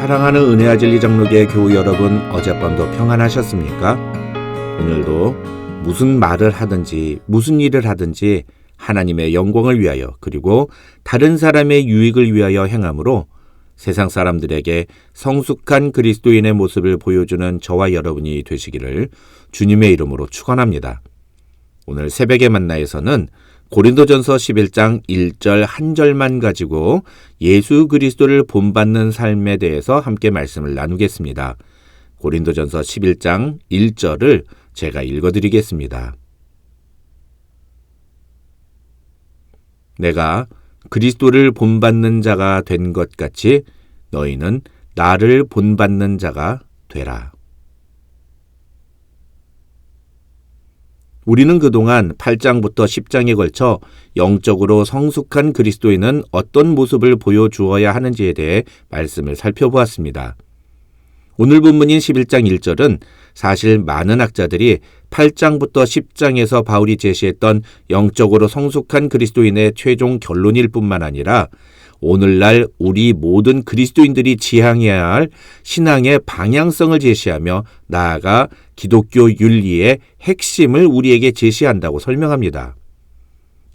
사랑하는 은혜와 진리 장로교회 교우 여러분, 어젯밤도 평안하셨습니까? 오늘도 무슨 말을 하든지 무슨 일을 하든지 하나님의 영광을 위하여 그리고 다른 사람의 유익을 위하여 행함으로 세상 사람들에게 성숙한 그리스도인의 모습을 보여주는 저와 여러분이 되시기를 주님의 이름으로 축원합니다. 오늘 새벽의 만나에서는 고린도전서 11장 1절 한 절만 가지고 예수 그리스도를 본받는 삶에 대해서 함께 말씀을 나누겠습니다. 고린도전서 11장 1절을 제가 읽어드리겠습니다. 내가 그리스도를 본받는 자가 된 것 같이 너희는 나를 본받는 자가 되라. 우리는 그동안 8장부터 10장에 걸쳐 영적으로 성숙한 그리스도인은 어떤 모습을 보여주어야 하는지에 대해 말씀을 살펴보았습니다. 오늘 본문인 11장 1절은 사실 많은 학자들이 8장부터 10장에서 바울이 제시했던 영적으로 성숙한 그리스도인의 최종 결론일 뿐만 아니라 오늘날 우리 모든 그리스도인들이 지향해야 할 신앙의 방향성을 제시하며 나아가 기독교 윤리의 핵심을 우리에게 제시한다고 설명합니다.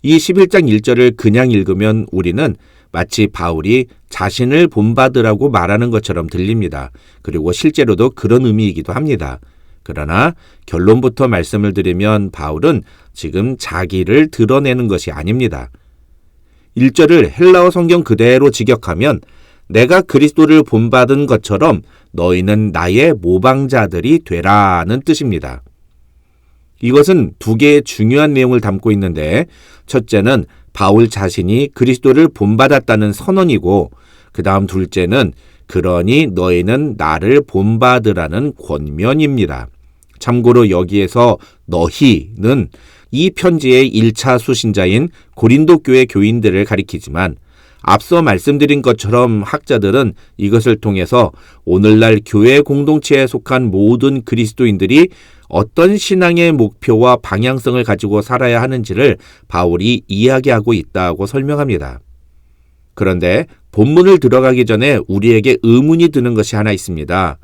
이 11장 1절을 그냥 읽으면 우리는 마치 바울이 자신을 본받으라고 말하는 것처럼 들립니다. 그리고 실제로도 그런 의미이기도 합니다. 그러나 결론부터 말씀을 드리면 바울은 지금 자기를 드러내는 것이 아닙니다. 1절을 헬라어 성경 그대로 직역하면 내가 그리스도를 본받은 것처럼 너희는 나의 모방자들이 되라는 뜻입니다. 이것은 두 개의 중요한 내용을 담고 있는데 첫째는 바울 자신이 그리스도를 본받았다는 선언이고 그 다음 둘째는 그러니 너희는 나를 본받으라는 권면입니다. 참고로 여기에서 너희는 이 편지의 1차 수신자인 고린도 교회 교인들을 가리키지만 앞서 말씀드린 것처럼 학자들은 이것을 통해서 오늘날 교회 공동체에 속한 모든 그리스도인들이 어떤 신앙의 목표와 방향성을 가지고 살아야 하는지를 바울이 이야기하고 있다고 설명합니다. 그런데 본문을 들어가기 전에 우리에게 의문이 드는 것이 하나 있습니다.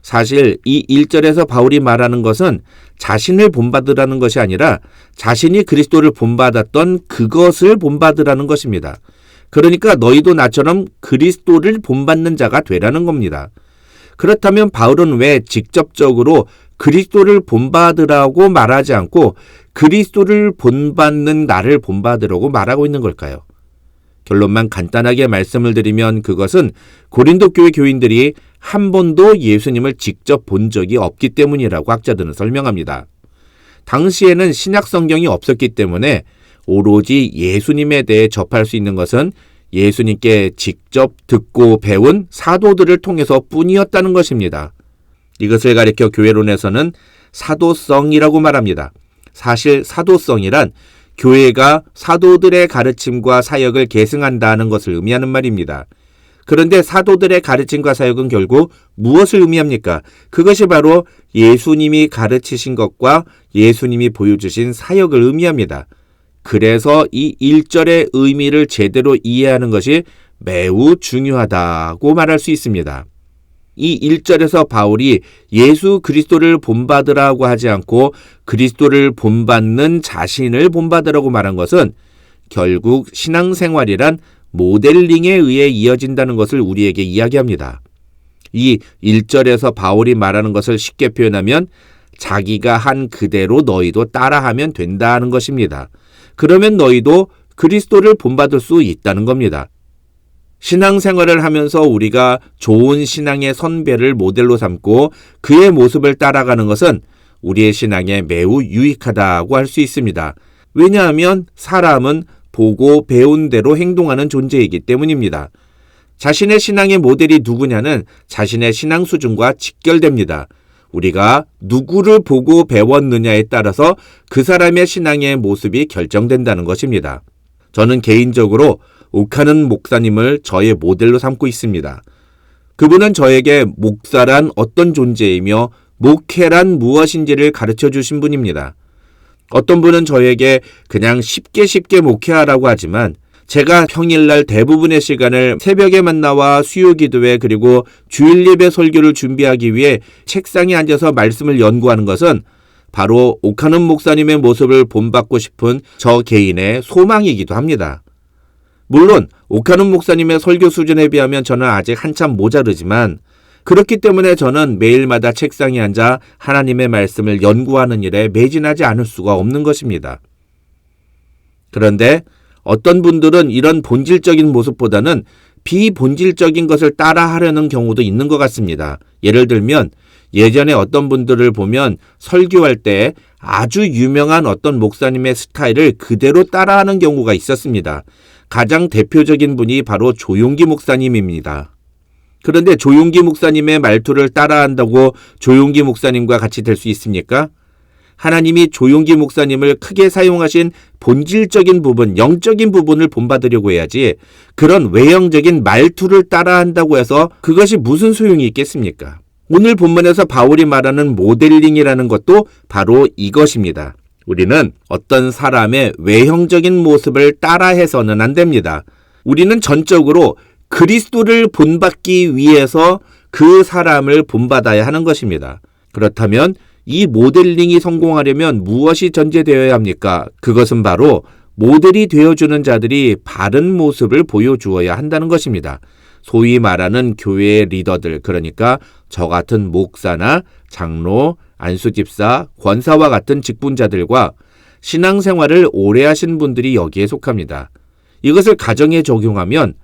사실 이 1절에서 바울이 말하는 것은 자신을 본받으라는 것이 아니라 자신이 그리스도를 본받았던 그것을 본받으라는 것입니다. 그러니까 너희도 나처럼 그리스도를 본받는 자가 되라는 겁니다. 그렇다면 바울은 왜 직접적으로 그리스도를 본받으라고 말하지 않고 그리스도를 본받는 나를 본받으라고 말하고 있는 걸까요? 결론만 간단하게 말씀을 드리면 그것은 고린도 교회 교인들이 한 번도 예수님을 직접 본 적이 없기 때문이라고 학자들은 설명합니다. 당시에는 신약 성경이 없었기 때문에 오로지 예수님에 대해 접할 수 있는 것은 예수님께 직접 듣고 배운 사도들을 통해서 뿐이었다는 것입니다. 이것을 가리켜 교회론에서는 사도성이라고 말합니다. 사실 사도성이란 교회가 사도들의 가르침과 사역을 계승한다는 것을 의미하는 말입니다. 그런데 사도들의 가르침과 사역은 결국 무엇을 의미합니까? 그것이 바로 예수님이 가르치신 것과 예수님이 보여주신 사역을 의미합니다. 그래서 이 1절의 의미를 제대로 이해하는 것이 매우 중요하다고 말할 수 있습니다. 이 1절에서 바울이 예수 그리스도를 본받으라고 하지 않고 그리스도를 본받는 자신을 본받으라고 말한 것은 결국 신앙생활이란 모델링에 의해 이어진다는 것을 우리에게 이야기합니다. 이 1절에서 바울이 말하는 것을 쉽게 표현하면 자기가 한 그대로 너희도 따라하면 된다는 것입니다. 그러면 너희도 그리스도를 본받을 수 있다는 겁니다. 신앙생활을 하면서 우리가 좋은 신앙의 선배를 모델로 삼고 그의 모습을 따라가는 것은 우리의 신앙에 매우 유익하다고 할 수 있습니다. 왜냐하면 사람은 보고 배운 대로 행동하는 존재이기 때문입니다. 자신의 신앙의 모델이 누구냐는 자신의 신앙 수준과 직결됩니다. 우리가 누구를 보고 배웠느냐에 따라서 그 사람의 신앙의 모습이 결정된다는 것입니다. 저는 개인적으로 옥하는 목사님을 저의 모델로 삼고 있습니다. 그분은 저에게 목사란 어떤 존재이며 목회란 무엇인지를 가르쳐 주신 분입니다. 어떤 분은 저에게 그냥 쉽게 목회하라고 하지만 제가 평일날 대부분의 시간을 새벽에 만나와 수요 기도회 그리고 주일 예배 설교를 준비하기 위해 책상에 앉아서 말씀을 연구하는 것은 바로 옥하는 목사님의 모습을 본받고 싶은 저 개인의 소망이기도 합니다. 물론 옥하는 목사님의 설교 수준에 비하면 저는 아직 한참 모자르지만 그렇기 때문에 저는 매일마다 책상에 앉아 하나님의 말씀을 연구하는 일에 매진하지 않을 수가 없는 것입니다. 그런데 어떤 분들은 이런 본질적인 모습보다는 비본질적인 것을 따라하려는 경우도 있는 것 같습니다. 예를 들면 예전에 어떤 분들을 보면 설교할 때 아주 유명한 어떤 목사님의 스타일을 그대로 따라하는 경우가 있었습니다. 가장 대표적인 분이 바로 조용기 목사님입니다. 그런데 조용기 목사님의 말투를 따라한다고 조용기 목사님과 같이 될 수 있습니까? 하나님이 조용기 목사님을 크게 사용하신 본질적인 부분, 영적인 부분을 본받으려고 해야지 그런 외형적인 말투를 따라한다고 해서 그것이 무슨 소용이 있겠습니까? 오늘 본문에서 바울이 말하는 모델링이라는 것도 바로 이것입니다. 우리는 어떤 사람의 외형적인 모습을 따라해서는 안 됩니다. 우리는 전적으로 그리스도를 본받기 위해서 그 사람을 본받아야 하는 것입니다. 그렇다면 이 모델링이 성공하려면 무엇이 전제되어야 합니까? 그것은 바로 모델이 되어주는 자들이 바른 모습을 보여주어야 한다는 것입니다. 소위 말하는 교회의 리더들, 그러니까 저 같은 목사나 장로, 안수집사, 권사와 같은 직분자들과 신앙생활을 오래 하신 분들이 여기에 속합니다. 이것을 가정에 적용하면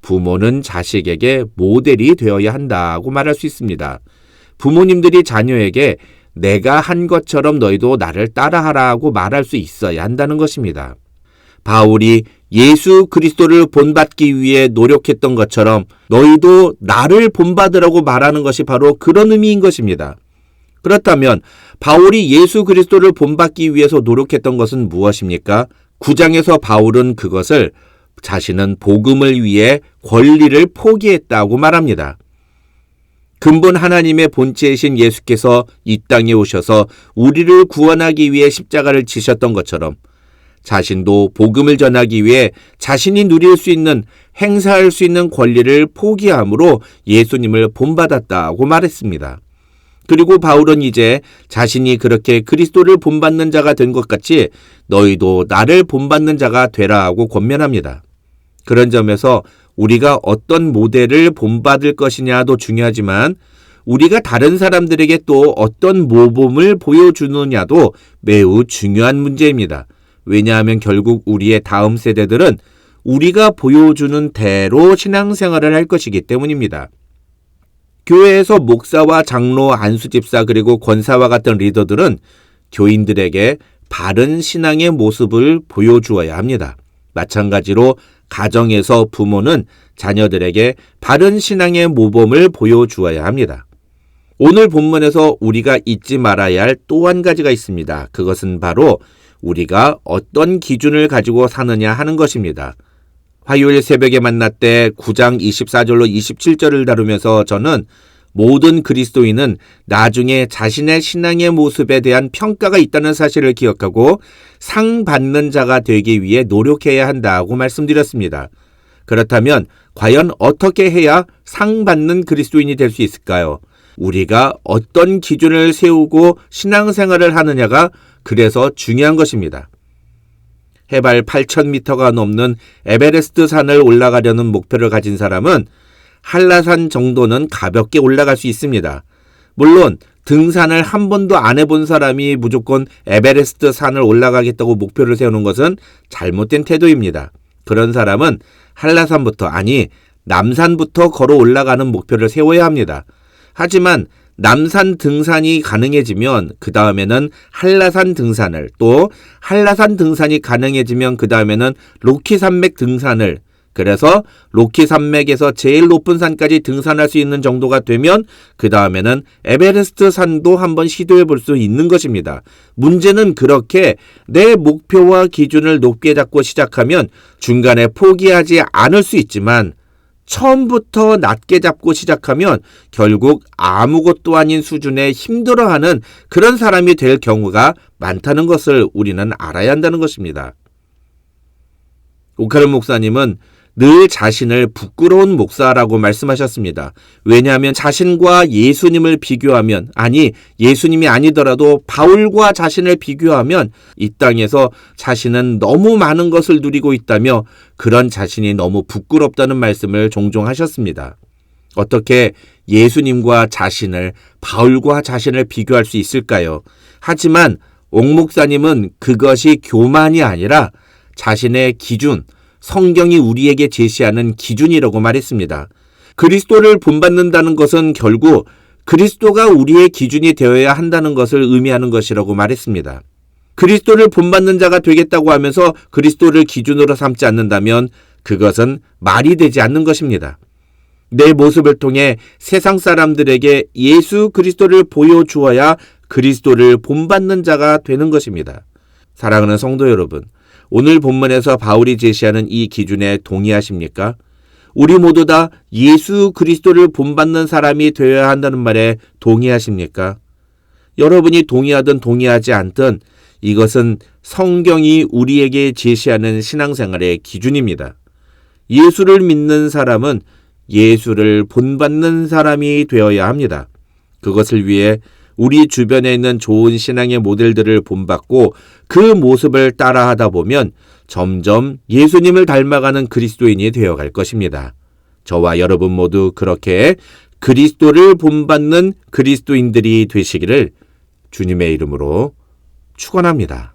부모는 자식에게 모델이 되어야 한다고 말할 수 있습니다. 부모님들이 자녀에게 내가 한 것처럼 너희도 나를 따라하라고 말할 수 있어야 한다는 것입니다. 바울이 예수 그리스도를 본받기 위해 노력했던 것처럼 너희도 나를 본받으라고 말하는 것이 바로 그런 의미인 것입니다. 그렇다면 바울이 예수 그리스도를 본받기 위해서 노력했던 것은 무엇입니까? 9장에서 바울은 그것을 자신은 복음을 위해 권리를 포기했다고 말합니다. 근본 하나님의 본체이신 예수께서 이 땅에 오셔서 우리를 구원하기 위해 십자가를 지셨던 것처럼 자신도 복음을 전하기 위해 자신이 누릴 수 있는, 행사할 수 있는 권리를 포기함으로 예수님을 본받았다고 말했습니다. 그리고 바울은 이제 자신이 그렇게 그리스도를 본받는 자가 된 것 같이 너희도 나를 본받는 자가 되라고 권면합니다. 그런 점에서 우리가 어떤 모델을 본받을 것이냐도 중요하지만 우리가 다른 사람들에게 또 어떤 모범을 보여주느냐도 매우 중요한 문제입니다. 왜냐하면 결국 우리의 다음 세대들은 우리가 보여주는 대로 신앙생활을 할 것이기 때문입니다. 교회에서 목사와 장로, 안수집사 그리고 권사와 같은 리더들은 교인들에게 바른 신앙의 모습을 보여주어야 합니다. 마찬가지로 가정에서 부모는 자녀들에게 바른 신앙의 모범을 보여주어야 합니다. 오늘 본문에서 우리가 잊지 말아야 할 또 한 가지가 있습니다. 그것은 바로 우리가 어떤 기준을 가지고 사느냐 하는 것입니다. 화요일 새벽에 만날 때 9장 24절로 27절을 다루면서 저는 모든 그리스도인은 나중에 자신의 신앙의 모습에 대한 평가가 있다는 사실을 기억하고 상 받는 자가 되기 위해 노력해야 한다고 말씀드렸습니다. 그렇다면 과연 어떻게 해야 상 받는 그리스도인이 될 수 있을까요? 우리가 어떤 기준을 세우고 신앙생활을 하느냐가 그래서 중요한 것입니다. 해발 8,000m가 넘는 에베레스트 산을 올라가려는 목표를 가진 사람은 한라산 정도는 가볍게 올라갈 수 있습니다. 물론 등산을 한 번도 안 해본 사람이 무조건 에베레스트 산을 올라가겠다고 목표를 세우는 것은 잘못된 태도입니다. 그런 사람은 한라산부터, 아니 남산부터 걸어 올라가는 목표를 세워야 합니다. 하지만 남산 등산이 가능해지면 그 다음에는 한라산 등산을, 또 한라산 등산이 가능해지면 그 다음에는 로키 산맥 등산을, 그래서 로키 산맥에서 제일 높은 산까지 등산할 수 있는 정도가 되면 그 다음에는 에베레스트 산도 한번 시도해 볼 수 있는 것입니다. 문제는 그렇게 내 목표와 기준을 높게 잡고 시작하면 중간에 포기하지 않을 수 있지만 처음부터 낮게 잡고 시작하면 결국 아무것도 아닌 수준에 힘들어하는 그런 사람이 될 경우가 많다는 것을 우리는 알아야 한다는 것입니다. 오카른 목사님은 늘 자신을 부끄러운 목사라고 말씀하셨습니다. 왜냐하면 자신과 예수님을 비교하면, 아니 예수님이 아니더라도 바울과 자신을 비교하면 이 땅에서 자신은 너무 많은 것을 누리고 있다며 그런 자신이 너무 부끄럽다는 말씀을 종종 하셨습니다. 어떻게 예수님과 자신을, 바울과 자신을 비교할 수 있을까요? 하지만 옥 목사님은 그것이 교만이 아니라 자신의 기준, 성경이 우리에게 제시하는 기준이라고 말했습니다. 그리스도를 본받는다는 것은 결국 그리스도가 우리의 기준이 되어야 한다는 것을 의미하는 것이라고 말했습니다. 그리스도를 본받는 자가 되겠다고 하면서 그리스도를 기준으로 삼지 않는다면 그것은 말이 되지 않는 것입니다. 내 모습을 통해 세상 사람들에게 예수 그리스도를 보여주어야 그리스도를 본받는 자가 되는 것입니다. 사랑하는 성도 여러분, 오늘 본문에서 바울이 제시하는 이 기준에 동의하십니까? 우리 모두 다 예수 그리스도를 본받는 사람이 되어야 한다는 말에 동의하십니까? 여러분이 동의하든 동의하지 않든 이것은 성경이 우리에게 제시하는 신앙생활의 기준입니다. 예수를 믿는 사람은 예수를 본받는 사람이 되어야 합니다. 그것을 위해 우리 주변에 있는 좋은 신앙의 모델들을 본받고 그 모습을 따라하다 보면 점점 예수님을 닮아가는 그리스도인이 되어갈 것입니다. 저와 여러분 모두 그렇게 그리스도를 본받는 그리스도인들이 되시기를 주님의 이름으로 축원합니다.